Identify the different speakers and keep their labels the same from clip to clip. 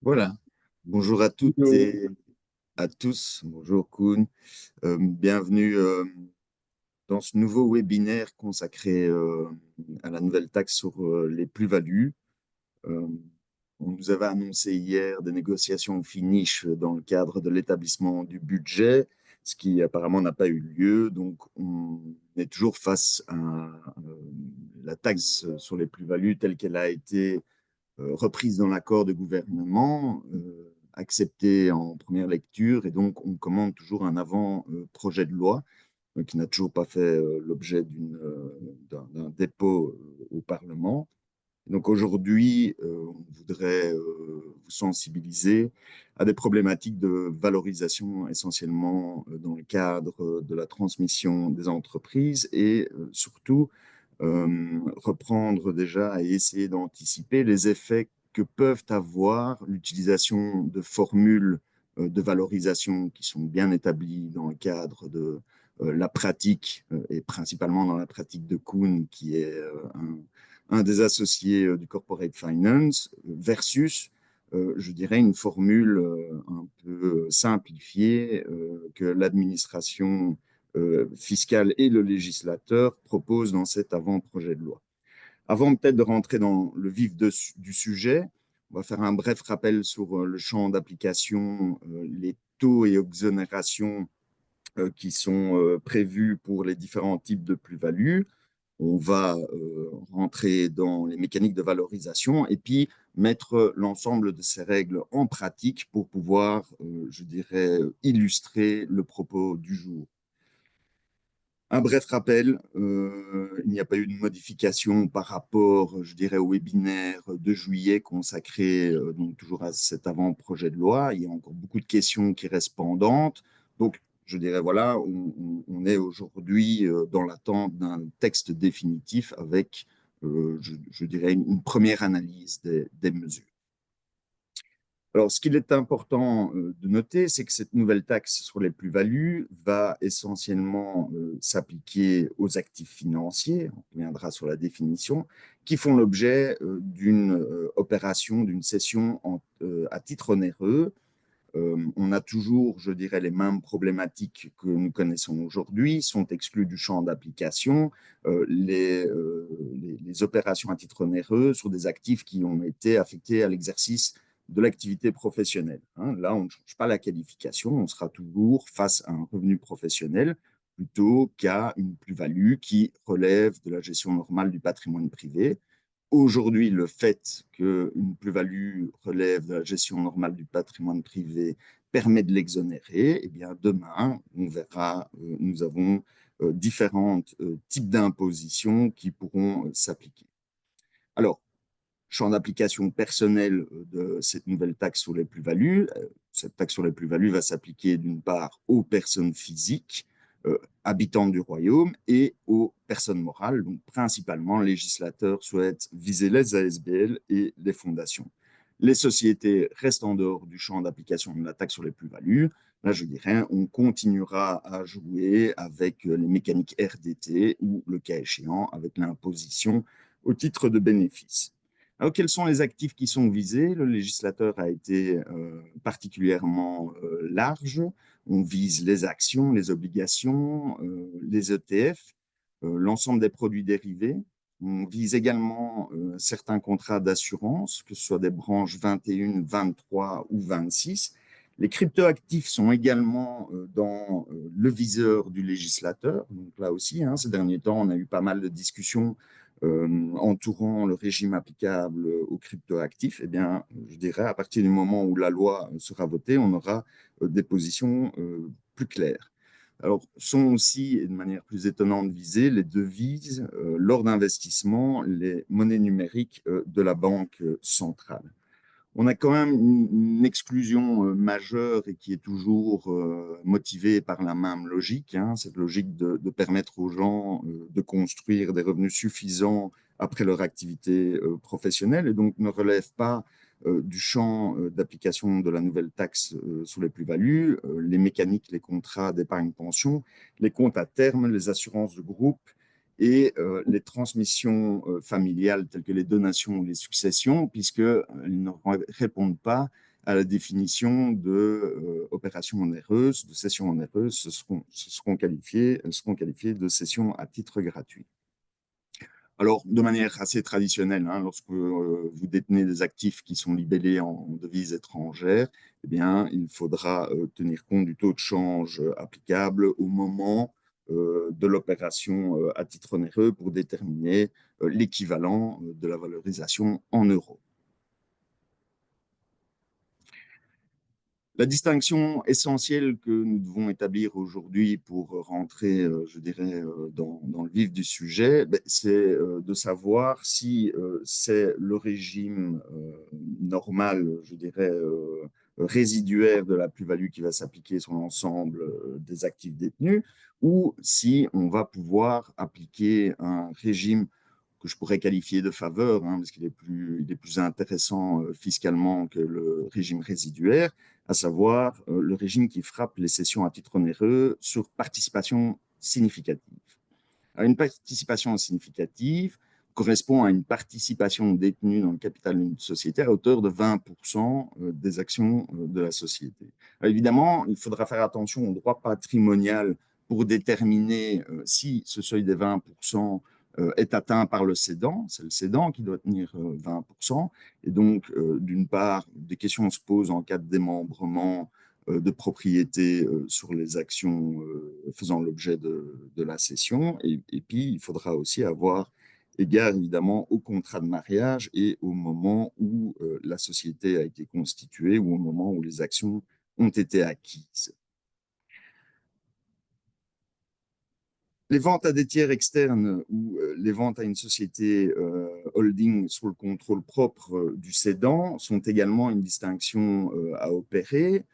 Speaker 1: Voilà. Bonjour à toutes
Speaker 2: Hello.
Speaker 1: et à tous. Bonjour Koun. Bienvenue dans ce nouveau webinaire consacré à la nouvelle taxe sur les plus-values. Euh, on nous avait annoncé hier des négociations au finish dans le cadre de l'établissement du budget, ce qui apparemment n'a pas eu lieu. Donc, on est toujours face à la taxe sur les plus-values telle qu'elle a été reprise dans l'accord de gouvernement, acceptée en première lecture, et donc on commande toujours un avant-projet de loi qui n'a toujours pas fait l'objet d'un dépôt au Parlement. Donc aujourd'hui, on voudrait vous sensibiliser à des problématiques de valorisation essentiellement dans le cadre de la transmission des entreprises et surtout reprendre déjà et essayer d'anticiper les effets que peuvent avoir l'utilisation de formules de valorisation qui sont bien établies dans le cadre de la pratique, et principalement dans la pratique de Kuhn, qui est un des associés du corporate finance, versus, je dirais, une formule un peu simplifiée que l'administration fiscale et le législateur proposent dans cet avant-projet de loi. Avant peut-être de rentrer dans le vif du sujet, on va faire un bref rappel sur le champ d'application, les taux et exonérations qui sont prévus pour les différents types de plus-values. On va rentrer dans les mécaniques de valorisation et puis mettre l'ensemble de ces règles en pratique pour pouvoir, je dirais, illustrer le propos du jour. Un bref rappel, il n'y a pas eu de modification par rapport, je dirais, au webinaire de juillet consacré donc toujours à cet avant-projet de loi. Il y a encore beaucoup de questions qui restent pendantes. Donc, je dirais, voilà, on est aujourd'hui dans l'attente d'un texte définitif avec, je dirais, une première analyse des mesures. Alors, ce qu'il est important de noter, c'est que cette nouvelle taxe sur les plus-values va essentiellement s'appliquer aux actifs financiers, on reviendra sur la définition, qui font l'objet d'une opération, d'une cession à titre onéreux. On a toujours, je dirais, les mêmes problématiques que nous connaissons aujourd'hui, sont exclus du champ d'application les opérations à titre onéreux sur des actifs qui ont été affectés à l'exercice de l'activité professionnelle. Hein. Là, on ne change pas la qualification, on sera toujours face à un revenu professionnel plutôt qu'à une plus-value qui relève de la gestion normale du patrimoine privé. Aujourd'hui, le fait qu'une plus-value relève de la gestion normale du patrimoine privé permet de l'exonérer. Eh bien, demain, on verra, nous avons différents types d'impositions qui pourront s'appliquer. Alors, champ d'application personnel de cette nouvelle taxe sur les plus-values. Cette taxe sur les plus-values va s'appliquer d'une part aux personnes physiques habitantes du royaume et aux personnes morales. Donc, principalement, le législateur souhaite viser les ASBL et les fondations. Les sociétés restent en dehors du champ d'application de la taxe sur les plus-values. Là, je dirais, on continuera à jouer avec les mécaniques RDT ou, le cas échéant, avec l'imposition au titre de bénéfices. Alors, quels sont les actifs qui sont visés? Le législateur a été particulièrement large. On vise les actions, les obligations, les ETF, l'ensemble des produits dérivés. On vise également certains contrats d'assurance, que ce soit des branches 21, 23 ou 26. Les cryptoactifs sont également dans le viseur du législateur. Donc là aussi, hein, ces derniers temps, on a eu pas mal de discussions entourant le régime applicable aux cryptoactifs. Eh bien, je dirais, à partir du moment où la loi sera votée, on aura des positions plus claires. Alors, sont aussi, et de manière plus étonnante, visées les devises lors d'investissements, les monnaies numériques de la Banque centrale. On a quand même une exclusion majeure et qui est toujours motivée par la même logique, hein, cette logique de permettre aux gens de construire des revenus suffisants après leur activité professionnelle et donc ne relève pas du champ d'application de la nouvelle taxe sur les plus-values, les mécaniques, les contrats d'épargne pension, les comptes à terme, les assurances de groupe et les transmissions familiales telles que les donations ou les successions, puisqu'elles ne répondent pas à la définition de opération onéreuse, de cession onéreuse, seront qualifiées de cession à titre gratuit. Alors, de manière assez traditionnelle, hein, lorsque vous détenez des actifs qui sont libellés en devises étrangères, eh bien, il faudra tenir compte du taux de change applicable au moment de l'opération à titre onéreux pour déterminer l'équivalent de la valorisation en euros. La distinction essentielle que nous devons établir aujourd'hui pour rentrer, je dirais, dans le vif du sujet, c'est de savoir si c'est le régime normal, je dirais, résiduaire de la plus-value qui va s'appliquer sur l'ensemble des actifs détenus, ou si on va pouvoir appliquer un régime que je pourrais qualifier de faveur, hein, parce qu'il est plus intéressant fiscalement que le régime résiduaire, à savoir le régime qui frappe les cessions à titre onéreux sur participation significative. Alors, une participation significative correspond à une participation détenue dans le capital d'une société à hauteur de 20% des actions de la société. Alors, évidemment, il faudra faire attention au droit patrimonial pour déterminer si ce seuil des 20% est atteint par le cédant. C'est le cédant qui doit tenir 20%. Et donc, d'une part, des questions se posent en cas de démembrement de propriété sur les actions faisant l'objet de la cession. Et puis, il faudra aussi avoir égard évidemment au contrat de mariage et au moment où la société a été constituée ou au moment où les actions ont été acquises. Les ventes à des tiers externes ou les ventes à une société holding sous le contrôle propre du cédant sont également une distinction à opérer.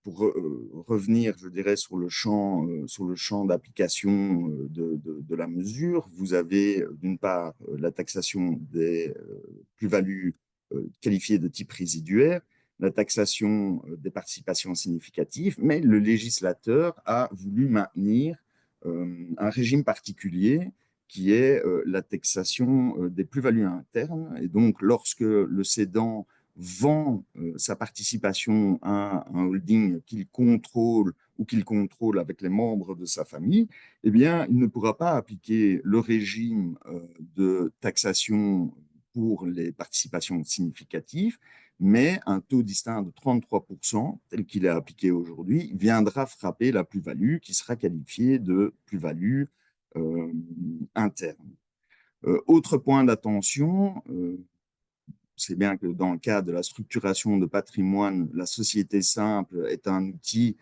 Speaker 1: Pour revenir, je dirais, sur le champ d'application de la mesure, vous avez d'une part la taxation des plus-values qualifiées de type résiduaire, la taxation des participations significatives, mais le législateur a voulu maintenir un régime particulier qui est la taxation des plus-values internes. Et donc, lorsque le cédant vend sa participation à un holding qu'il contrôle ou qu'il contrôle avec les membres de sa famille, eh bien, il ne pourra pas appliquer le régime de taxation pour les participations significatives, mais un taux distinct de 33%, tel qu'il est appliqué aujourd'hui, viendra frapper la plus-value qui sera qualifiée de plus-value interne. Autre point d'attention, c'est bien que dans le cas de la structuration de patrimoine, la société simple est un outil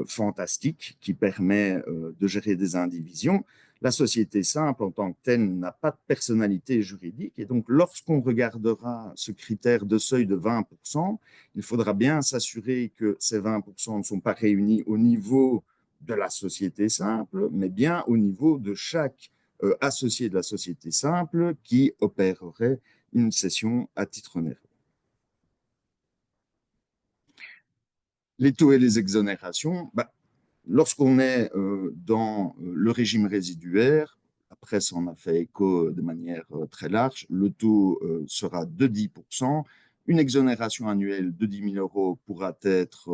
Speaker 1: fantastique qui permet de gérer des indivisions. La société simple, en tant que telle, n'a pas de personnalité juridique. Et donc, lorsqu'on regardera ce critère de seuil de 20%, il faudra bien s'assurer que ces 20% ne sont pas réunis au niveau de la société simple, mais bien au niveau de chaque associé de la société simple qui opérerait une cession à titre onéreux. Les taux et les exonérations, lorsqu'on est dans le régime résiduaire, la presse en a fait écho de manière très large, le taux sera de 10%. Une exonération annuelle de 10 000 € pourra être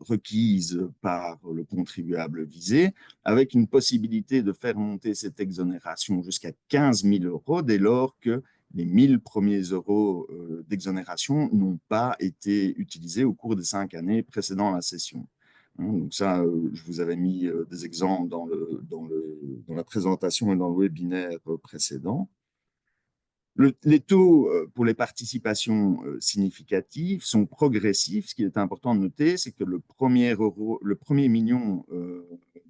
Speaker 1: requise par le contribuable visé, avec une possibilité de faire monter cette exonération jusqu'à 15 000 € dès lors que les 1000 premiers euros d'exonération n'ont pas été utilisés au cours des 5 années précédant la cession. Donc ça, je vous avais mis des exemples dans la présentation et dans le webinaire précédent. Les taux pour les participations significatives sont progressifs. Ce qui est important de noter, c'est que le premier million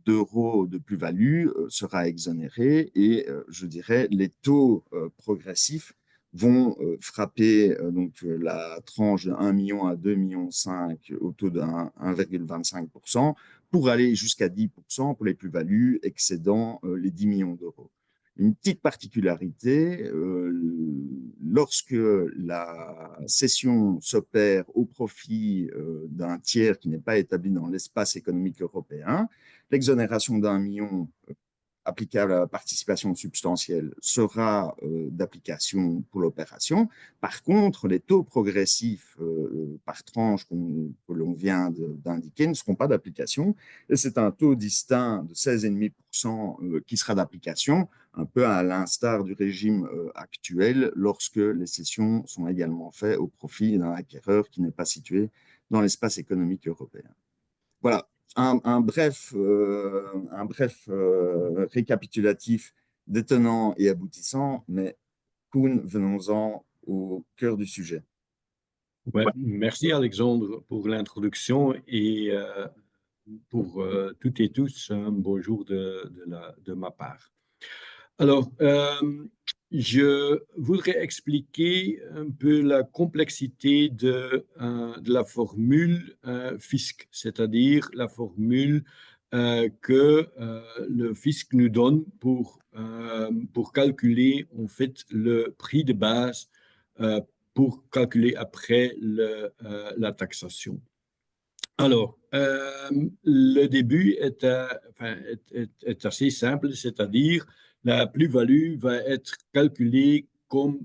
Speaker 1: d'euros de plus-value sera exonéré et je dirais les taux progressifs vont frapper donc la tranche de 1 million à 2,5 millions au taux de 1,25% pour aller jusqu'à 10% pour les plus-values excédant les 10 millions d'euros. Une petite particularité, lorsque la cession s'opère au profit d'un tiers qui n'est pas établi dans l'espace économique européen, l'exonération d'1 million applicable à la participation substantielle sera d'application pour l'opération. Par contre, les taux progressifs par tranche que l'on vient d'indiquer ne seront pas d'application. Et c'est un taux distinct de 16,5% qui sera d'application, un peu à l'instar du régime actuel, lorsque les cessions sont également faites au profit d'un acquéreur qui n'est pas situé dans l'espace économique européen. Voilà, un bref récapitulatif des tenants et aboutissants, mais Koen, venons-en au cœur du sujet.
Speaker 2: Ouais, merci Alexandre pour l'introduction et pour toutes et tous un bonjour de ma part. Alors, je voudrais expliquer un peu la complexité de la formule fisc, c'est-à-dire la formule que le fisc nous donne pour calculer en fait le prix de base pour calculer après la taxation. Alors, le début est assez simple, c'est-à-dire la plus-value va être calculée comme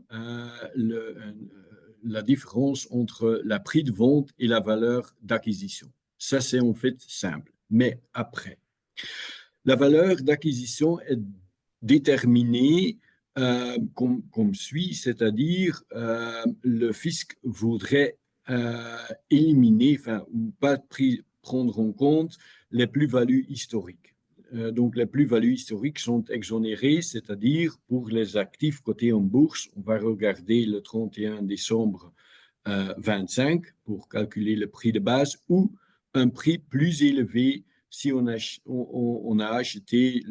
Speaker 2: la différence entre le prix de vente et la valeur d'acquisition. Ça, c'est en fait simple. Mais après, la valeur d'acquisition est déterminée comme suit, c'est-à-dire le fisc voudrait éliminer, ou pas prendre en compte les plus-values historiques. Donc, les plus-values historiques sont exonérées, c'est-à-dire pour les actifs cotés en bourse, on va regarder le 31 décembre 25 pour calculer le prix de base ou un prix plus élevé si on a acheté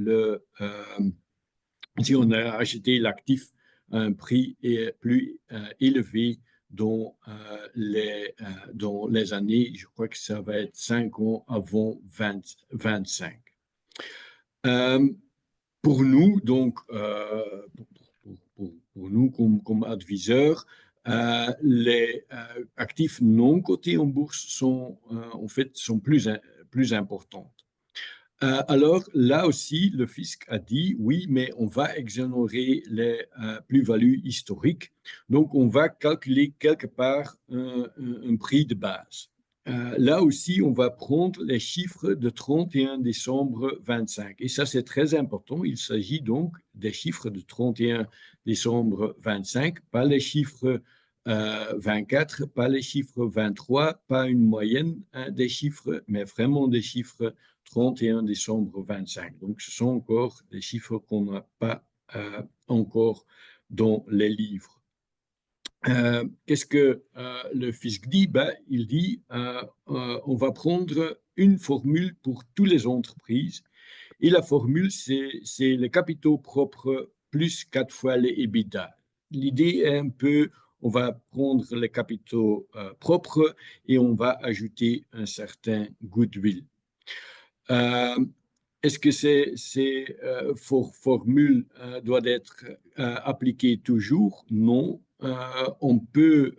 Speaker 2: si on a acheté l'actif à un prix plus élevé dans les années, je crois que ça va être 5 ans avant 25. Pour nous, donc, pour nous comme adviseurs, les actifs non cotés en bourse sont en fait plus importants. Alors là aussi, le fisc a dit oui, mais on va exonérer les plus-values historiques. Donc, on va calculer quelque part un prix de base. Là aussi, on va prendre les chiffres de 31 décembre 25. Et ça, c'est très important. Il s'agit donc des chiffres de 31 décembre 25, pas les chiffres 24, pas les chiffres 23, pas une moyenne des chiffres, mais vraiment des chiffres 31 décembre 25. Donc, ce sont encore des chiffres qu'on n'a pas encore dans les livres. Qu'est-ce que le fisc dit? Il dit on va prendre une formule pour toutes les entreprises et la formule, c'est les capitaux propres plus 4 fois les EBITDA. L'idée est un peu, on va prendre les capitaux propres et on va ajouter un certain goodwill. Est-ce que ces formules doivent être appliquées toujours? Non. On peut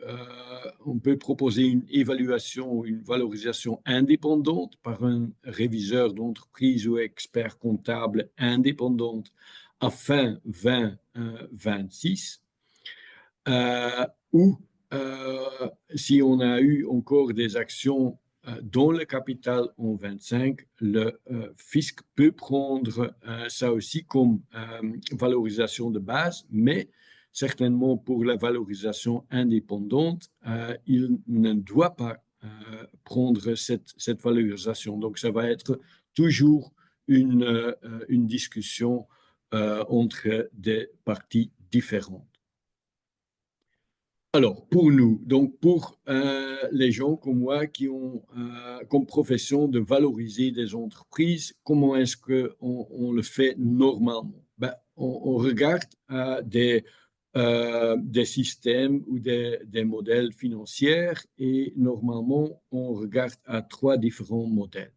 Speaker 2: proposer une évaluation, une valorisation indépendante par un réviseur d'entreprise ou expert comptable indépendante à fin 2026. Ou si on a eu encore des actions dans le capital en 25, le fisc peut prendre ça aussi comme valorisation de base, mais certainement pour la valorisation indépendante, il ne doit pas prendre cette valorisation. Donc, ça va être toujours une discussion entre des parties différentes. Alors, pour nous, donc pour les gens comme moi qui ont comme profession de valoriser des entreprises, comment est-ce qu'on le fait normalement? On regarde des systèmes ou des modèles financiers et normalement, on regarde à 3 différents modèles.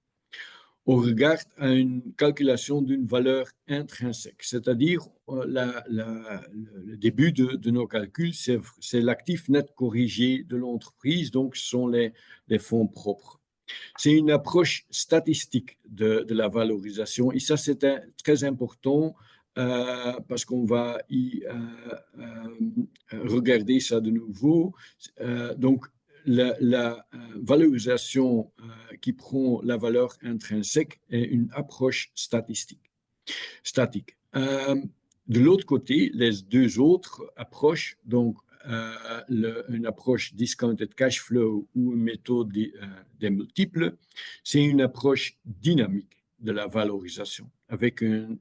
Speaker 2: On regarde à une calculation d'une valeur intrinsèque, c'est-à-dire le début de nos calculs, c'est l'actif net corrigé de l'entreprise, donc ce sont les fonds propres. C'est une approche statistique de la valorisation. Et ça, c'est très important parce qu'on va regarder ça de nouveau. Donc, la valorisation qui prend la valeur intrinsèque est une approche statique. De l'autre côté, les deux autres approches, donc une approche discounted cash flow ou une méthode des multiples, c'est une approche dynamique de la valorisation. Avec un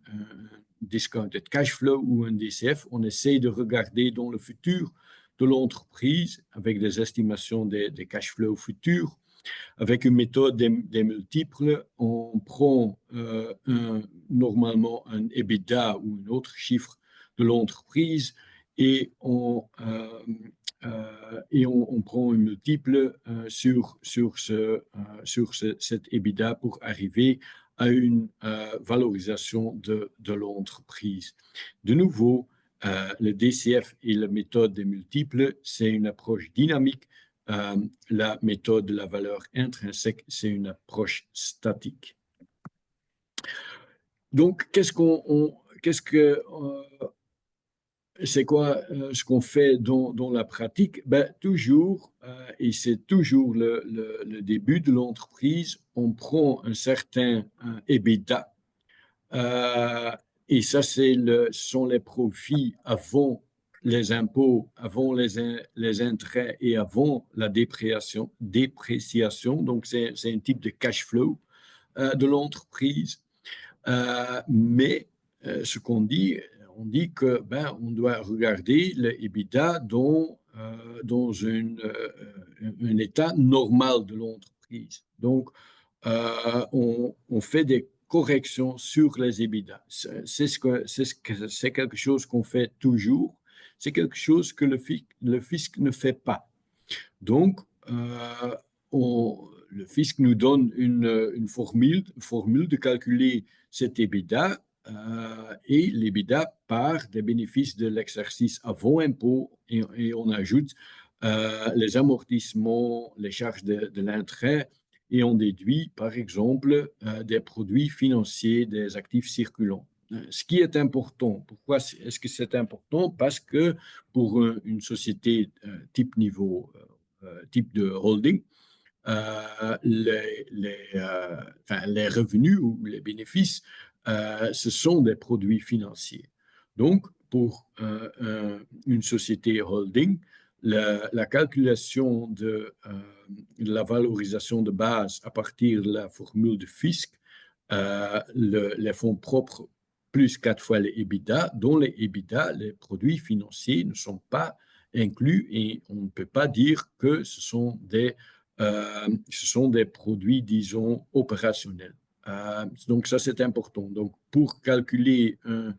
Speaker 2: discounted cash flow ou un DCF, on essaie de regarder dans le futur de l'entreprise avec des estimations des cash flows futurs. Avec une méthode des multiples, on prend normalement un EBITDA ou un autre chiffre de l'entreprise et on prend un multiple sur cet EBITDA pour arriver à une valorisation de l'entreprise. De nouveau, le DCF et la méthode des multiples, c'est une approche dynamique. La méthode de la valeur intrinsèque, c'est une approche statique. Donc, c'est quoi ce qu'on fait dans la pratique? Ben, toujours, et c'est toujours le début de l'entreprise, on prend un certain EBITDA. Et ça, ce sont les profits avant les impôts, avant les intérêts et avant la dépréciation. Donc, c'est un type de cash flow de l'entreprise. Mais ce qu'on dit, on dit que on doit regarder le EBITDA dans un état normal de l'entreprise. Donc, on fait des corrections sur les EBITDA. C'est quelque chose qu'on fait toujours. C'est quelque chose que le fisc ne fait pas. Donc, le fisc nous donne une formule de calculer cet EBITDA et l'EBITDA part des bénéfices de l'exercice avant impôt et on ajoute les amortissements, les charges de l'intérêt et on déduit, par exemple, des produits financiers, des actifs circulants. Ce qui est important, pourquoi est-ce que c'est important? Parce que pour une société type de holding, les revenus ou les bénéfices, ce sont des produits financiers. Donc, pour une société holding, la calculation de la valorisation de base à partir de la formule de fisc, les fonds propres plus 4 fois les EBITDA, dont les EBITDA, les produits financiers, ne sont pas inclus et on ne peut pas dire que ce sont des produits, disons, opérationnels. Donc, ça, c'est important. Donc, pour calculer un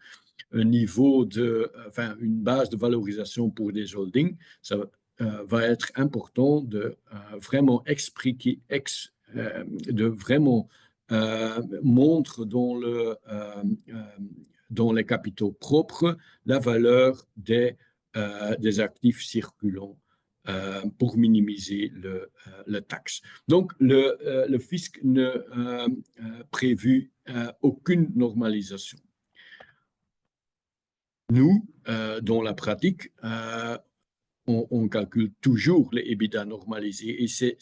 Speaker 2: niveau une base de valorisation pour des holdings, ça va être important de vraiment expliquer, de vraiment montrer dans les capitaux propres la valeur des actifs circulants pour minimiser le taxe. Donc, le fisc ne prévu aucune normalisation. Nous, dans la pratique, on calcule toujours les EBITDA normalisés et c'est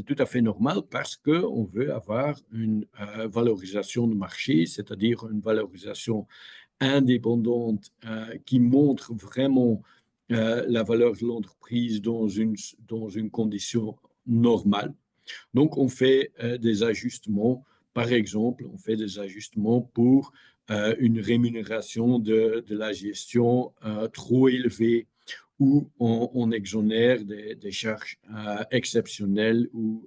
Speaker 2: tout à fait normal parce qu'on veut avoir une valorisation de marché, c'est-à-dire une valorisation indépendante qui montre vraiment la valeur de l'entreprise dans une condition normale. Donc, on fait des ajustements. Par exemple, on fait des ajustements pour une rémunération de la gestion trop élevée où on exonère des charges exceptionnelles ou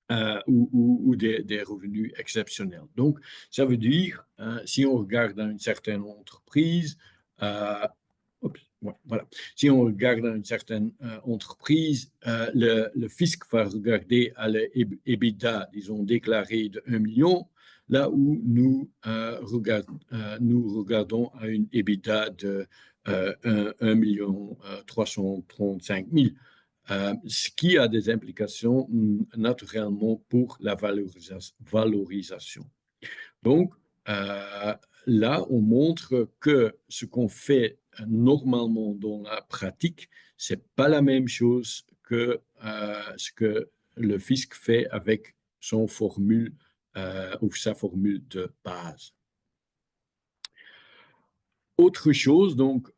Speaker 2: des revenus exceptionnels. Donc, ça veut dire, si on regarde dans une certaine entreprise, voilà. Si on regarde dans une certaine entreprise, le fisc va regarder à l'EBITDA, disons, déclaré de 1 million, là où nous regardons à une EBITDA de 1 335 000. ce qui a des implications naturellement pour la valorisation. Donc, là, on montre que ce qu'on fait normalement dans la pratique, ce n'est pas la même chose que ce que le fisc fait avec son formule ou sa formule de base. Autre chose, donc,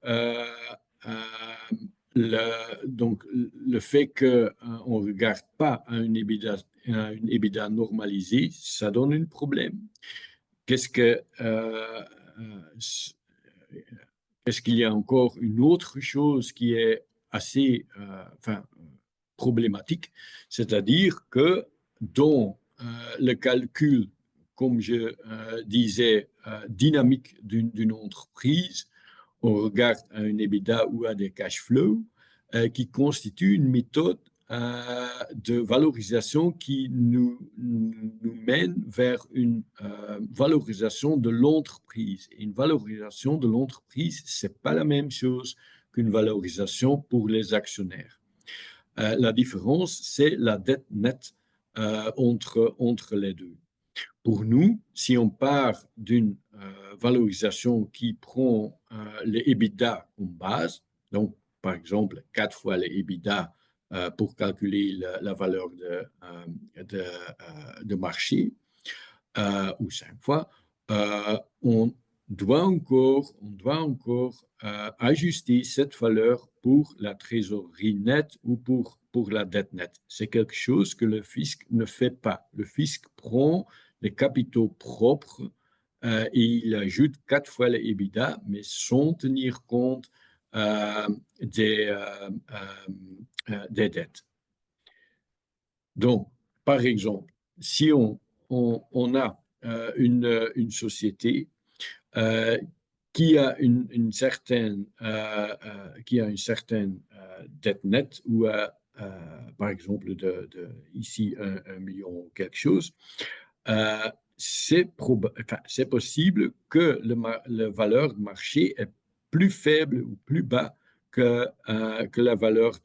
Speaker 2: le fait qu'on ne regarde pas à une EBITDA normalisée, ça donne un problème. Qu'est-ce qu'il y a encore une autre chose qui est assez problématique, c'est-à-dire que dans le calcul, comme je disais, dynamique d'une entreprise, on regarde à une EBITDA ou à des cash flows qui constituent une méthode de valorisation qui nous mène vers une valorisation de l'entreprise. Et une valorisation de l'entreprise, ce n'est pas la même chose qu'une valorisation pour les actionnaires. La différence, c'est la dette nette entre les deux. Pour nous, si on part d'une valorisation qui prend les EBITDA en base, donc par exemple 4 fois les EBITDA pour calculer la valeur de marché, ou 5 fois, on doit encore ajuster cette valeur pour la trésorerie nette ou pour la dette nette. C'est quelque chose que le fisc ne fait pas. Le fisc prend les capitaux propres et il ajoute 4 fois les EBITDA, mais sans tenir compte des dettes. Donc, par exemple, si on a une société qui a une certaine dette nette ou par exemple ici 1 million ou quelque chose, c'est possible que la valeur de marché est plus faible ou plus bas que la valeur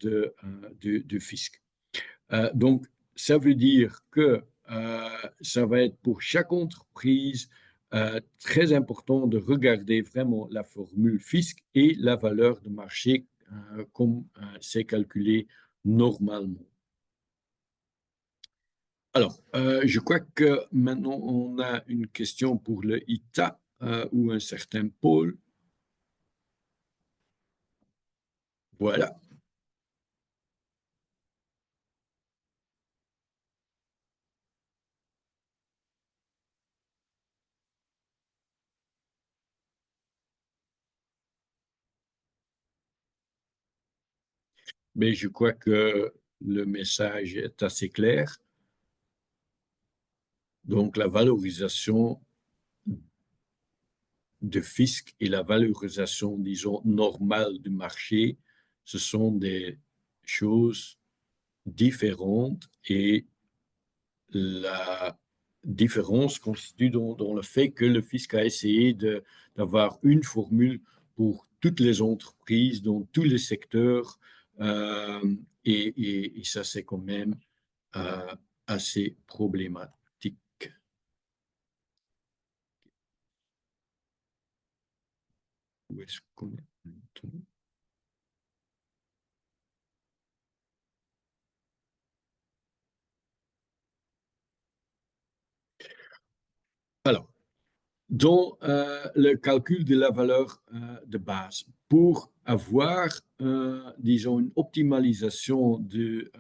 Speaker 2: du fisc. Donc, ça veut dire que ça va être pour chaque entreprise très important de regarder vraiment la formule fisc et la valeur de marché comme c'est calculé normalement. Alors, je crois que maintenant on a une question pour le ITA ou un certain Paul. Voilà. Mais je crois que le message est assez clair. Donc, la valorisation de fisc et la valorisation, disons, normale du marché, ce sont des choses différentes et la différence consiste dans le fait que le fisc a essayé d'avoir une formule pour toutes les entreprises, dans tous les secteurs, et ça, c'est quand même assez problématique. Où est-ce qu'on est maintenant? Alors, dans le calcul de la valeur de base, pour avoir, disons, une optimalisation du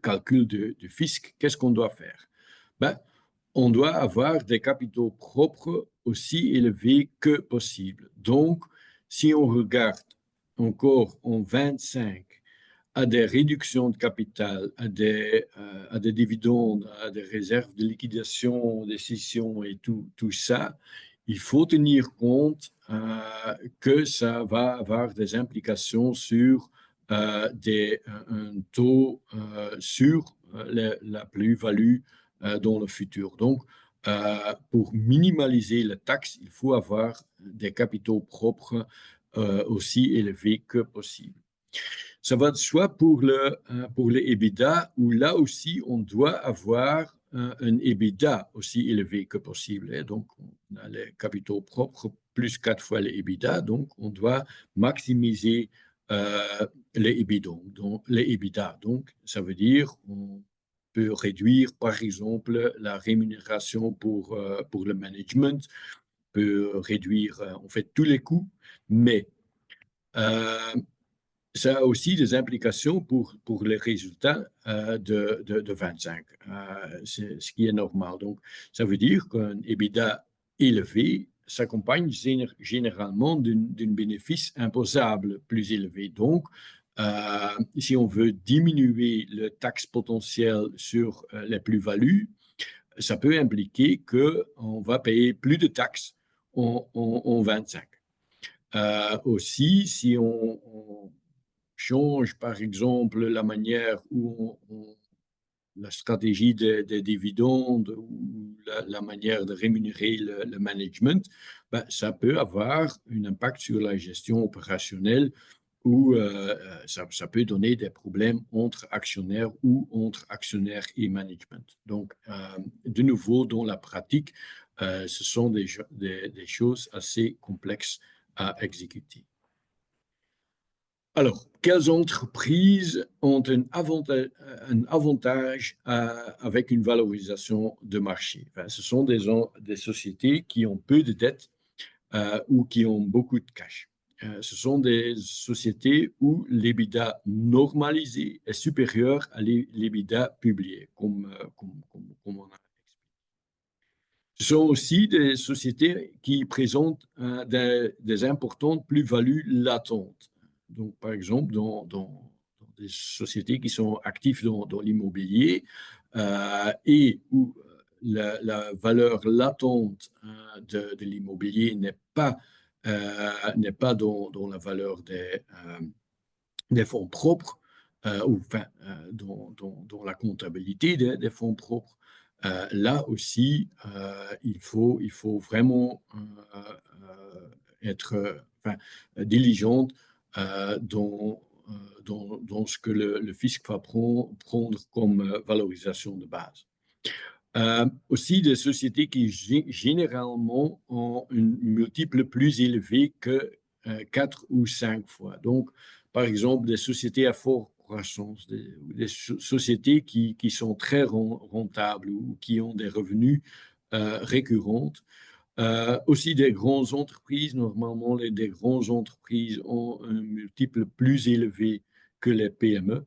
Speaker 2: calcul du fisc, qu'est-ce qu'on doit faire? Ben, on doit avoir des capitaux propres aussi élevés que possible. Donc, si on regarde encore en 25 à des réductions de capital, à des dividendes, à des réserves de liquidation, des scissions et tout ça, il faut tenir compte que ça va avoir des implications sur un taux sur la plus-value dans le futur. Donc, pour minimaliser la taxe, il faut avoir des capitaux propres aussi élevés que possible. Ça va de soi pour le EBITDA, où là aussi, on doit avoir un EBITDA aussi élevé que possible. Et donc, on a les capitaux propres plus 4 fois les EBITDA, donc on doit maximiser les EBITDA. Donc, ça veut dire on peut réduire, par exemple, la rémunération pour le management, peut réduire en fait tous les coûts, mais euh, ça a aussi des implications pour les résultats de 25, ce qui est normal. Donc, ça veut dire qu'un EBITDA élevé s'accompagne généralement d'un bénéfice imposable plus élevé. Donc, si on veut diminuer le taxe potentiel sur les plus-values, ça peut impliquer qu'on va payer plus de taxes en 25. Aussi, si on change, par exemple, la manière où la stratégie des dividendes ou la manière de rémunérer le management, ben, ça peut avoir un impact sur la gestion opérationnelle ou ça peut donner des problèmes entre actionnaires ou entre actionnaires et management. Donc, de nouveau, dans la pratique, ce sont des choses assez complexes à exécuter. Alors, quelles entreprises ont un avantage avec une valorisation de marché? Enfin, ce sont des sociétés qui ont peu de dettes ou qui ont beaucoup de cash. Ce sont des sociétés où l'EBITDA normalisé est supérieur à l'EBITDA publié, comme on a. Ce sont aussi des sociétés qui présentent des importantes plus-values latentes. Donc, par exemple, dans des sociétés qui sont actives dans l'immobilier et où la valeur latente de l'immobilier n'est pas dans la valeur des fonds propres, ou enfin, dans la comptabilité des fonds propres. Là aussi, il faut vraiment être enfin, diligente dans ce que le fisc va prendre comme valorisation de base. Aussi des sociétés qui généralement ont une multiple plus élevé que 4 ou 5 fois. Donc, par exemple, des sociétés à forte croissance, des sociétés qui sont très rentables ou qui ont des revenus récurrents. Aussi des grandes entreprises, normalement, des grandes entreprises ont un multiple plus élevé que les PME.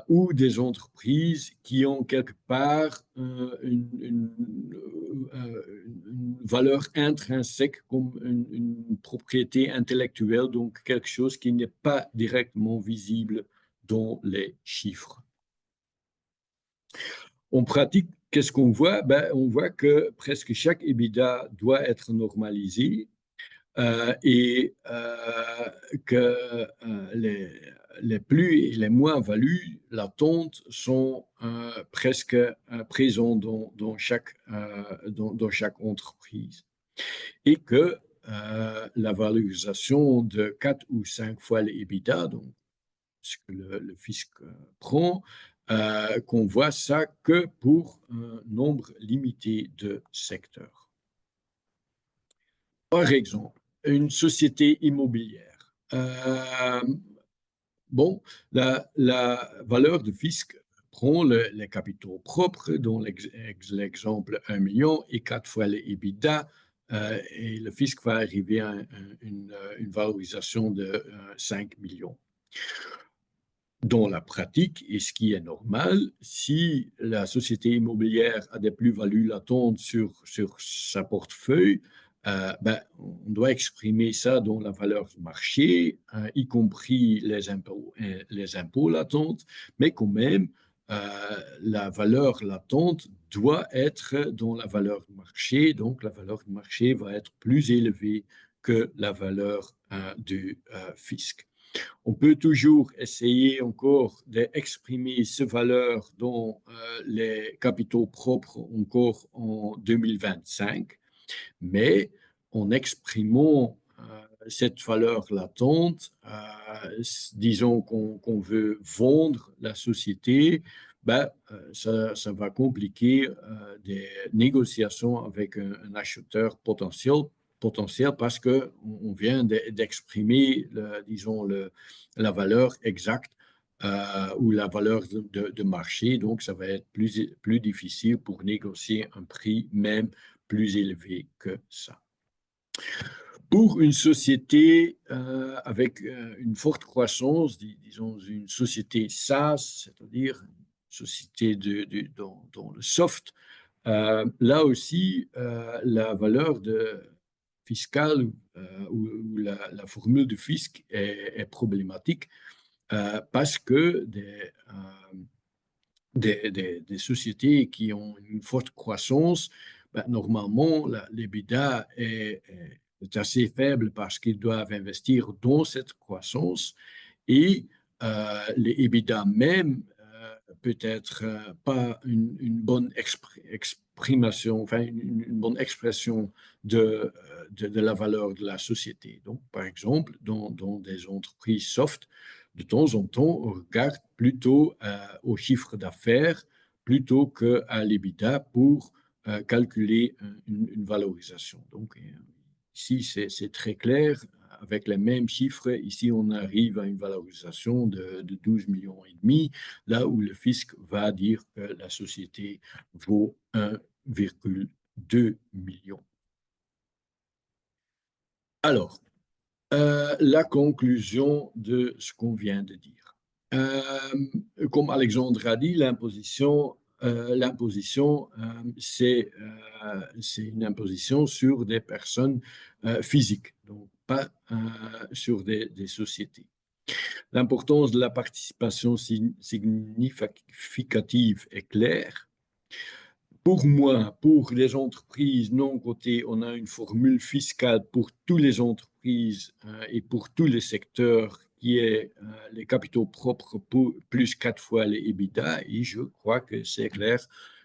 Speaker 2: Ou des entreprises qui ont quelque part une valeur intrinsèque comme une propriété intellectuelle, donc quelque chose qui n'est pas directement visible dans les chiffres. En pratique, qu'est-ce qu'on voit? Ben, on voit que presque chaque EBITDA doit être normalisé et que les plus et les moins values latentes sont presque présents dans chaque entreprise. Et que la valorisation de 4 ou 5 fois les EBITDA, donc ce que le fisc prend, qu'on voit ça que pour un nombre limité de secteurs. Par exemple, une société immobilière. Bon, la valeur de fisc prend les capitaux propres, dont l'exemple 1 million et 4 fois les EBITDA, et le fisc va arriver à une valorisation de 5 millions. Dans la pratique, et ce qui est normal, si la société immobilière a des plus-values latentes sur sa portefeuille, ben, on doit exprimer ça dans la valeur du marché, y compris les impôts latentes, mais quand même, la valeur latente doit être dans la valeur du marché, donc la valeur du marché va être plus élevée que la valeur du fisc. On peut toujours essayer encore d'exprimer ces valeurs dans les capitaux propres encore en 2025, mais en exprimant cette valeur latente, disons qu'on veut vendre la société, ben, ça va compliquer des négociations avec un acheteur potentiel parce qu'on vient d'exprimer, disons, la valeur exacte ou la valeur de marché. Donc, ça va être plus difficile pour négocier un prix même plus élevé que ça. Pour une société avec une forte croissance, disons une société SaaS, c'est-à-dire une société dans le soft, là aussi, la valeur fiscale ou la formule de fisc est problématique parce que des sociétés qui ont une forte croissance, ben, normalement, l'EBITDA est assez faible parce qu'ils doivent investir dans cette croissance et les EBITDA même peut-être pas une bonne exprimation, enfin une bonne expression de la valeur de la société. Donc, par exemple, dans des entreprises soft, de temps en temps, on regarde plutôt au chiffre d'affaires plutôt qu'à l'EBITDA pour calculer une valorisation. Donc, ici, c'est très clair. Avec les mêmes chiffres, ici, on arrive à une valorisation de 12 millions et demi, là où le fisc va dire que la société vaut 1,2 million. Alors, la conclusion de ce qu'on vient de dire. Comme Alexandre a dit, l'imposition, c'est une imposition sur des personnes physiques, donc pas sur des sociétés. L'importance de la participation significative est claire. Pour moi, pour les entreprises non cotées, on a une formule fiscale pour toutes les entreprises et pour tous les secteurs qui est les capitaux propres plus 4 fois les EBITDA. Et je crois que c'est clair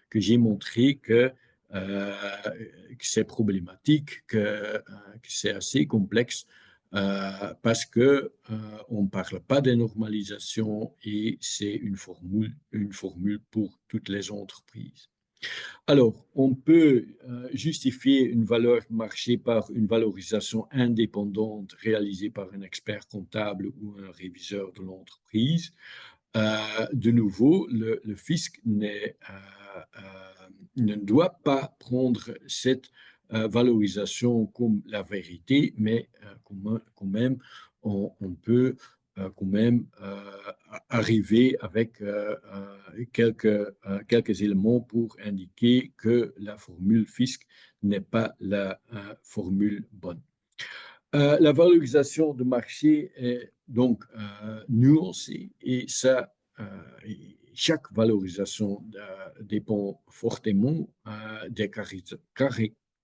Speaker 2: que j'ai montré que c'est problématique, que c'est assez complexe parce que on ne parle pas de normalisation et c'est une formule pour toutes les entreprises. Alors, on peut justifier une valeur marché par une valorisation indépendante réalisée par un expert comptable ou un réviseur de l'entreprise. De nouveau, le fisc ne doit pas prendre cette valorisation comme la vérité, mais quand même, on peut quand même arriver avec quelques éléments pour indiquer que la formule fisc n'est pas la formule bonne. La valorisation de marché est donc nuancée et ça, chaque valorisation dépend fortement des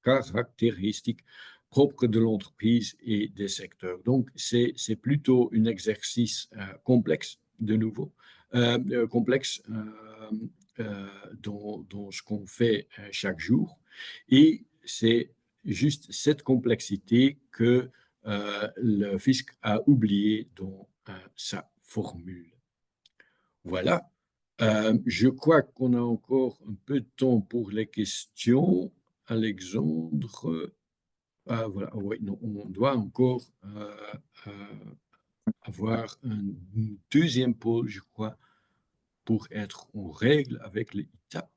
Speaker 2: caractéristiques propres de l'entreprise et des secteurs. Donc, c'est plutôt un exercice complexe, de nouveau, complexe dans ce qu'on fait chaque jour. Et c'est juste cette complexité que le fisc a oublié dans sa formule. Voilà. Je crois qu'on a encore un peu de temps pour les questions. Alexandre, voilà, oui, non, on doit encore avoir un deuxième pôle, je crois, pour être en règle avec les ITA.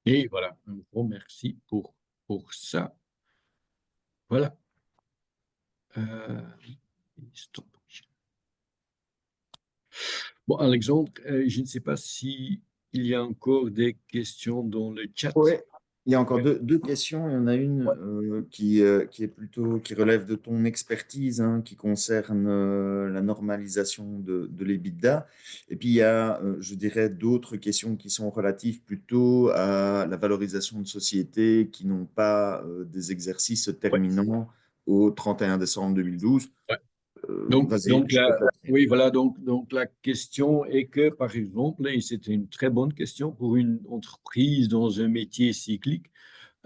Speaker 2: Et voilà, un gros merci pour ça. Voilà. Stop. Bon, Alexandre, je ne sais pas si il y a encore des questions dans le
Speaker 1: Oui,
Speaker 2: chat.
Speaker 1: il y a encore deux questions. Il y en a une qui est plutôt qui relève de ton expertise, hein, qui concerne la normalisation de l'EBITDA. Et puis il y a, je dirais, d'autres questions qui sont relatives plutôt à la valorisation de sociétés qui n'ont pas des exercices
Speaker 2: Ouais.
Speaker 1: terminant au 31 décembre 2012.
Speaker 2: Ouais. Donc,
Speaker 1: Vas-y,
Speaker 2: donc
Speaker 1: je te
Speaker 2: là,
Speaker 1: laisse.
Speaker 2: oui, voilà, donc la question est que, par exemple, et c'était une très bonne question pour une entreprise dans un métier cyclique,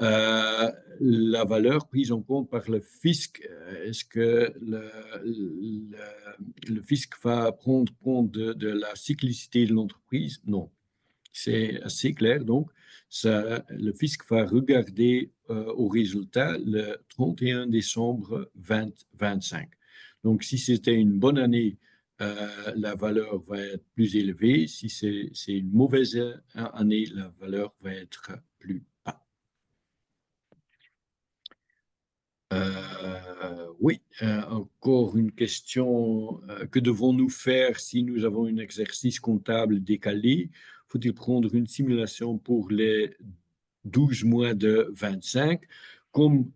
Speaker 2: euh, la valeur prise en compte par le fisc, est-ce que le fisc va prendre compte de la cyclicité de l'entreprise? Non. C'est assez clair. Donc, ça, le fisc va regarder au résultat le 31 décembre 2025. Donc, si c'était une bonne année, la valeur va être plus élevée. Si c'est une mauvaise année, la valeur va être plus bas. Oui, encore une question. Que devons-nous faire si nous avons un exercice comptable décalé? Faut-il prendre une simulation pour les 12 mois de 25? Comme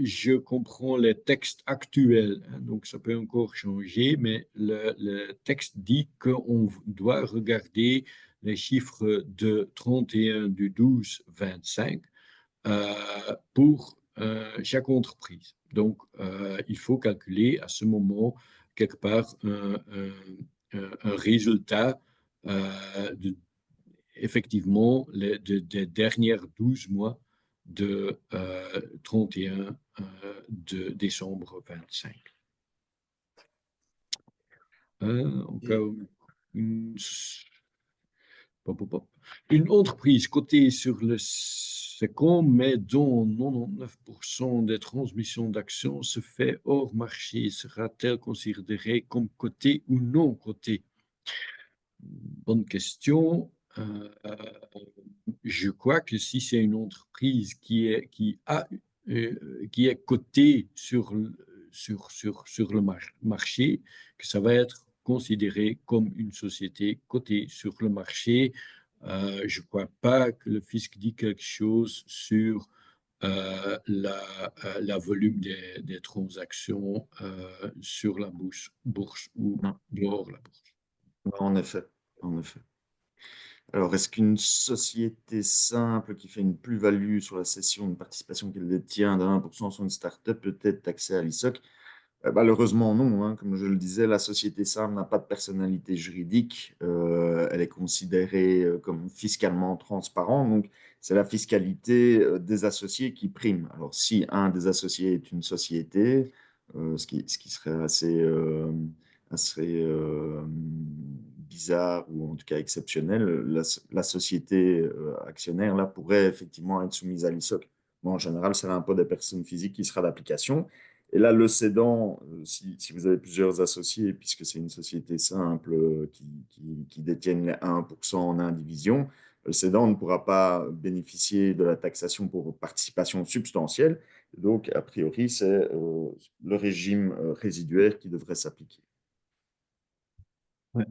Speaker 2: je comprends les textes actuels, hein, donc ça peut encore changer, mais le texte dit qu'on doit regarder les chiffres de 31 du 12 25 pour chaque entreprise. Donc, il faut calculer à ce moment, quelque part, un résultat de, effectivement des dernières 12 mois de 31 de décembre 25. Encore une, Pop, pop, pop. Une entreprise cotée sur le SECOM, mais dont 99% des transmissions d'actions se fait hors marché, sera-t-elle considérée comme cotée ou non cotée? Bonne question. Je crois que si c'est une entreprise qui est cotée sur le marché, que ça va être considéré comme une société cotée sur le marché. Je ne crois pas que le fisc dit quelque chose sur la volume des transactions sur la bourse ou
Speaker 1: Non,
Speaker 2: dehors la bourse.
Speaker 1: non, en effet, en effet. Alors, est-ce qu'une société simple qui fait une plus-value sur la cession de participation qu'elle détient d'1% sur une start-up peut être taxée à l'ISOC? Malheureusement, non, hein. Comme je le disais, la société simple n'a pas de personnalité juridique. Elle est considérée comme fiscalement transparente. Donc, c'est la fiscalité des associés qui prime. Alors, si un des associés est une société, ce qui serait assez bizarre ou en tout cas exceptionnel, la société actionnaire là, pourrait effectivement être soumise à l'ISOC. Bon, en général, c'est l'impôt des personnes physiques qui sera d'application. Et là, le cédant, si vous avez plusieurs associés, puisque c'est une société simple qui détiennent les 1% en indivision, le cédant ne pourra pas bénéficier de la taxation pour participation substantielle. Donc, a priori, c'est le régime résiduaire qui devrait s'appliquer.
Speaker 2: Ouais.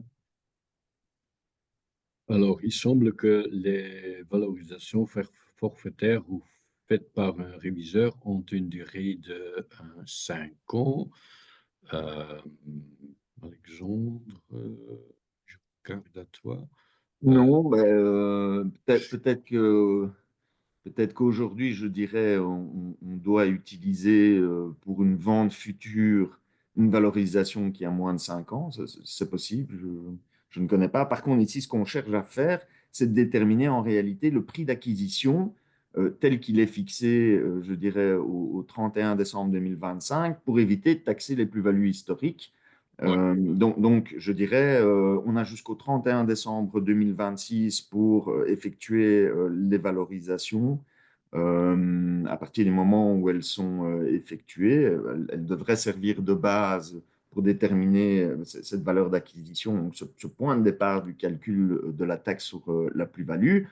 Speaker 2: Alors, il semble que les valorisations forfaitaires ou faites par un réviseur ont une durée de 5 ans. Euh, Alexandre, je regarde à toi. Euh,
Speaker 1: Non, ben, peut-être qu'aujourd'hui, je dirais, on doit utiliser pour une vente future une valorisation qui a moins de 5 ans. C'est possible, je ne connais pas. Par contre, ici, ce qu'on cherche à faire, c'est de déterminer en réalité le prix d'acquisition tel qu'il est fixé, je dirais, au 31 décembre 2025 pour éviter de taxer les plus-values historiques.
Speaker 2: ouais,
Speaker 1: Donc, je dirais, on a jusqu'au 31 décembre 2026 pour effectuer les valorisations. À partir du moment où elles sont effectuées, elles devraient servir de base pour déterminer cette valeur d'acquisition, donc ce point de départ du calcul de la taxe sur la plus-value.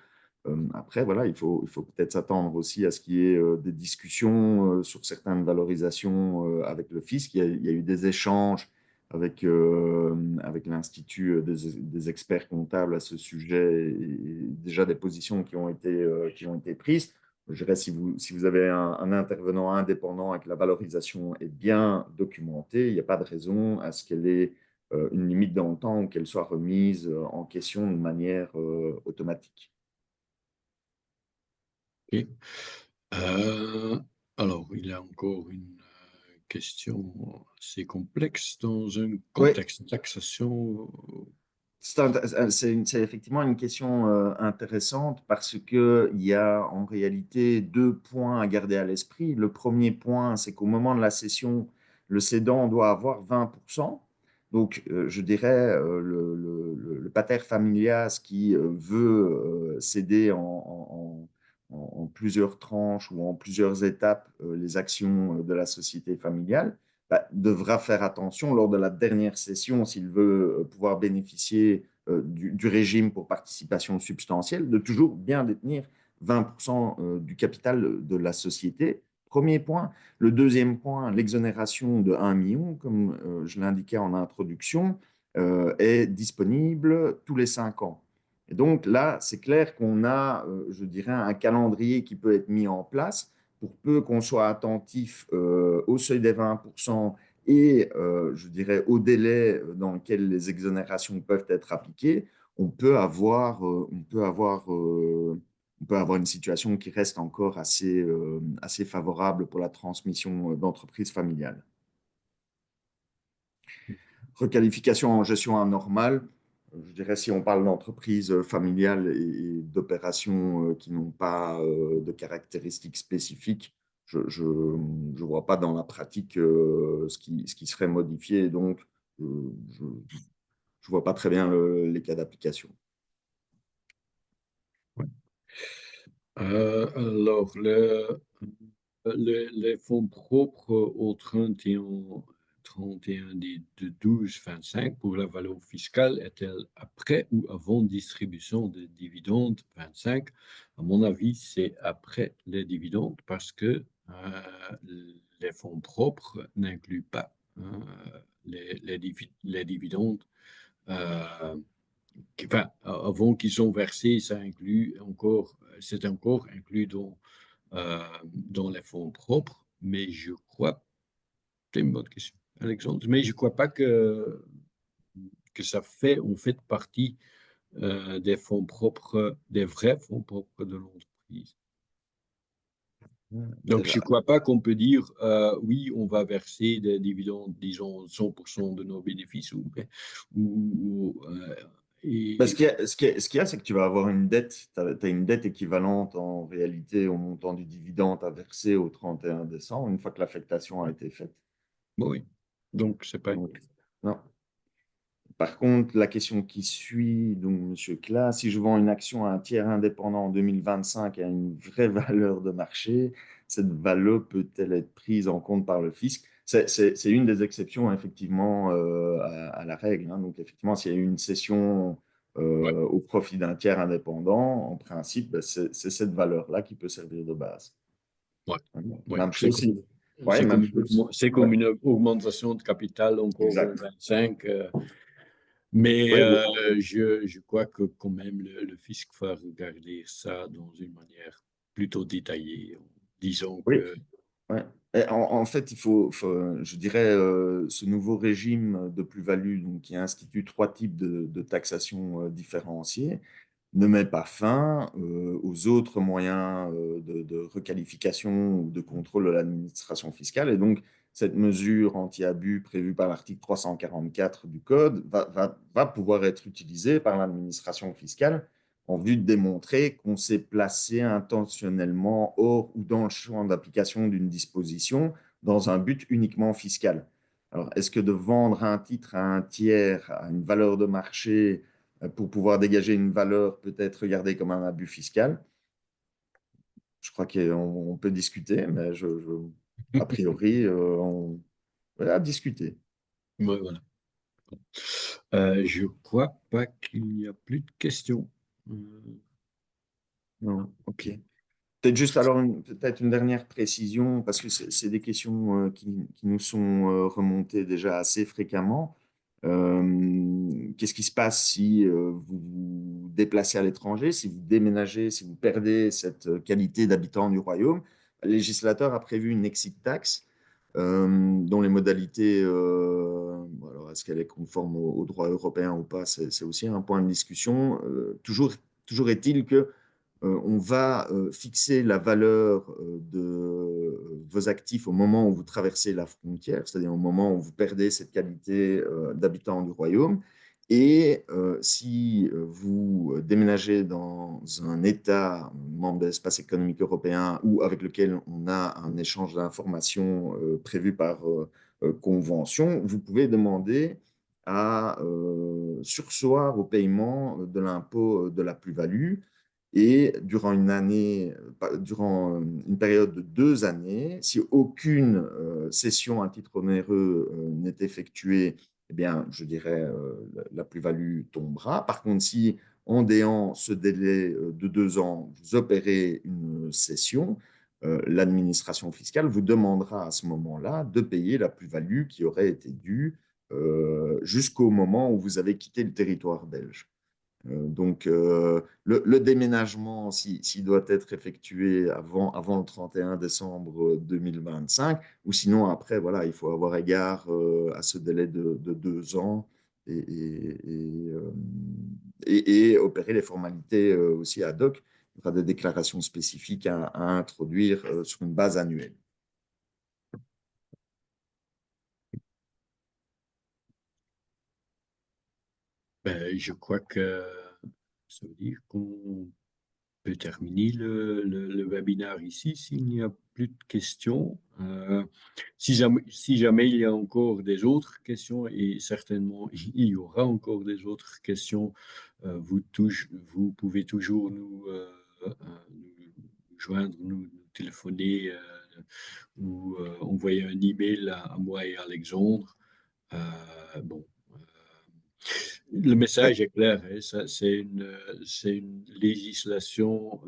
Speaker 1: Après, voilà, il faut peut-être s'attendre aussi à ce qu'il y ait des discussions sur certaines valorisations avec le fisc. Il y a eu des échanges avec l'Institut des experts comptables à ce sujet et déjà des positions qui ont été prises. Je dirais, si vous avez un intervenant indépendant et que la valorisation est bien documentée, il n'y a pas de raison à ce qu'elle ait une limite dans le temps ou qu'elle soit remise en question de manière automatique.
Speaker 2: Ok. Euh, alors, il y a encore une question assez complexe dans un
Speaker 1: Oui,
Speaker 2: contexte de taxation.
Speaker 1: c'est effectivement une question intéressante parce qu'il y a en réalité deux points à garder à l'esprit. Le premier point, c'est qu'au moment de la cession, le cédant doit avoir 20%. Donc, je dirais, le pater familias qui veut céder en plusieurs tranches ou en plusieurs étapes les actions de la société familiale, bah, devra faire attention lors de la dernière session, s'il veut pouvoir bénéficier du régime pour participation substantielle, de toujours bien détenir 20% du capital de la société. Premier point. Le deuxième point, l'exonération de 1 million, comme je l'indiquais en introduction, est disponible tous les 5 ans. Et donc là, c'est clair qu'on a, je dirais, un calendrier qui peut être mis en place pour peu qu'on soit attentif au seuil des 20% et, je dirais, au délai dans lequel les exonérations peuvent être appliquées, on peut avoir une situation qui reste encore assez favorable pour la transmission d'entreprises familiales. Requalification en gestion anormale, je dirais si on parle d'entreprises familiales et d'opérations qui n'ont pas de caractéristiques spécifiques, je ne vois pas dans la pratique ce qui serait modifié. Donc, je ne vois pas très bien les cas d'application.
Speaker 2: Ouais. Alors, les fonds propres au 31 de 12-25 pour la valeur fiscale est-elle après ou avant distribution des dividendes 25? À mon avis, c'est après les dividendes parce que les fonds propres n'incluent pas les dividendes. euh, enfin, avant qu'ils sont versés, ça inclut encore, c'est encore inclus dans les fonds propres, mais je crois, c'est une bonne question, Alexandre, mais je ne crois pas que ça fait en fait partie des fonds propres, des vrais fonds propres de l'entreprise. Donc, je ne crois pas qu'on peut dire, oui, on va verser des dividendes, disons, 100% de nos bénéfices.
Speaker 1: Ben,
Speaker 2: Et,
Speaker 1: ce qu'il y a, c'est que tu vas avoir une dette, tu as une dette équivalente en réalité au montant du dividende à verser au 31 décembre, une fois que l'affectation a été faite.
Speaker 2: bon, oui, donc, c'est pas.
Speaker 1: Donc, non. Par contre, la question qui suit, donc, Monsieur Kla, si je vends une action à un tiers indépendant en 2025 à une vraie valeur de marché, cette valeur peut-elle être prise en compte par le fisc? C'est une des exceptions, effectivement, à la règle, hein. Donc, effectivement, s'il y a eu une cession
Speaker 2: Ouais,
Speaker 1: au profit d'un tiers indépendant, en principe, ben, c'est cette valeur-là qui peut servir de base.
Speaker 2: ouais, ouais.
Speaker 1: Même chose si. Ouais,
Speaker 2: C'est
Speaker 1: même
Speaker 2: comme
Speaker 1: chose.
Speaker 2: c'est
Speaker 1: Ouais,
Speaker 2: comme une augmentation de capital encore au
Speaker 1: exact.
Speaker 2: 25. Mais
Speaker 1: Oui, oui.
Speaker 2: je crois que quand même le fisc va regarder ça dans une manière plutôt détaillée. Disons
Speaker 1: Oui.
Speaker 2: que
Speaker 1: Ouais. Et en fait, je dirais, ce nouveau régime de plus-value donc, qui institue trois types de taxation différenciées ne met pas fin aux autres moyens de requalification ou de contrôle de l'administration fiscale. Et donc, cette mesure anti-abus prévue par l'article 344 du Code va pouvoir être utilisée par l'administration fiscale en vue de démontrer qu'on s'est placé intentionnellement hors ou dans le champ d'application d'une disposition dans un but uniquement fiscal. Alors, est-ce que de vendre un titre à un tiers à une valeur de marché pour pouvoir dégager une valeur peut être regardée comme un abus fiscal? Je crois qu'on peut discuter, mais a priori, on va discuter.
Speaker 2: ouais, voilà. Je crois pas qu'il n'y a plus de questions.
Speaker 1: Non, ok.
Speaker 2: Ok.
Speaker 1: Peut-être juste alors peut-être une dernière précision, parce que c'est des questions qui nous sont remontées déjà assez fréquemment. Qu'est-ce qui se passe si vous vous déplacez à l'étranger, si vous déménagez, si vous perdez cette qualité d'habitant du royaume? Le législateur a prévu une exit tax dont les modalités, alors est-ce qu'elle est conforme au droit européen ou pas, c'est aussi un point de discussion. Toujours est-il que on va fixer la valeur de vos actifs au moment où vous traversez la frontière, c'est-à-dire au moment où vous perdez cette qualité d'habitant du royaume. Et si vous déménagez dans un État membre de l'espace économique européen ou avec lequel on a un échange d'informations prévu par convention, vous pouvez demander à surseoir au paiement de l'impôt de la plus-value et durant une année, durant une période de 2 années, si aucune cession à titre onéreux n'est effectuée, eh bien, je dirais, la plus-value tombera. Par contre, si en déant ce délai de 2 ans, vous opérez une cession, l'administration fiscale vous demandera à ce moment-là de payer la plus-value qui aurait été due jusqu'au moment où vous avez quitté le territoire belge. Donc, le déménagement, s'il doit être effectué avant le 31 décembre 2025, ou sinon après, voilà, il faut avoir égard à ce délai de 2 ans et, et opérer les formalités aussi ad hoc. Il y aura des déclarations spécifiques à introduire sur une base annuelle.
Speaker 2: Ben, je crois que ça veut dire qu'on peut terminer le webinaire ici s'il n'y a plus de questions. Si jamais il y a encore des autres questions, et certainement il y aura encore des autres questions, vous pouvez toujours nous joindre, nous téléphoner ou envoyer un email à moi et à Alexandre. Bon, le
Speaker 1: Oui,
Speaker 2: message est clair, hein, c'est une législation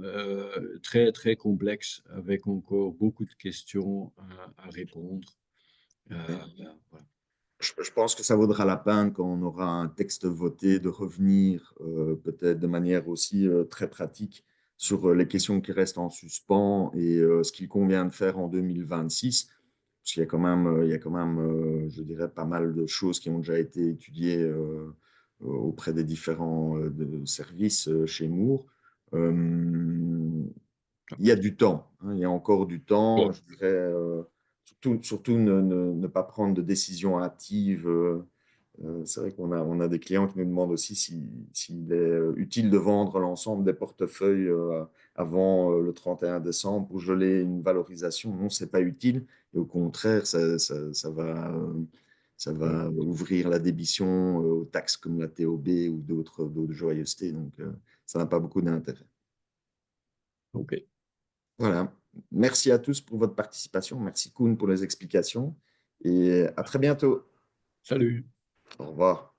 Speaker 2: très, très complexe avec encore beaucoup de questions à répondre.
Speaker 1: oui.
Speaker 2: Voilà.
Speaker 1: Je pense que ça vaudra la peine quand on aura un texte voté de revenir peut-être de manière aussi très pratique sur les questions qui restent en suspens et ce qu'il convient de faire en 2026. Parce qu'il y a quand même, je dirais, pas mal de choses qui ont déjà été étudiées auprès des différents services chez Moore. Euh, il y a du temps, hein, il y a encore du temps,
Speaker 2: Bon,
Speaker 1: je dirais, surtout ne pas prendre de décision hâtive. C'est vrai qu'on a des clients qui nous demandent aussi s'il est utile de vendre l'ensemble des portefeuilles avant le 31 décembre pour geler une valorisation. Non, ce n'est pas utile. Et au contraire, ça va ouvrir la débition aux taxes comme la TOB ou d'autres joyeusetés. Donc, ça n'a pas beaucoup d'intérêt.
Speaker 2: ok.
Speaker 1: Voilà. Merci à tous pour votre participation. Merci Koen pour les explications. Et à très bientôt.
Speaker 2: Salut.
Speaker 1: Au revoir.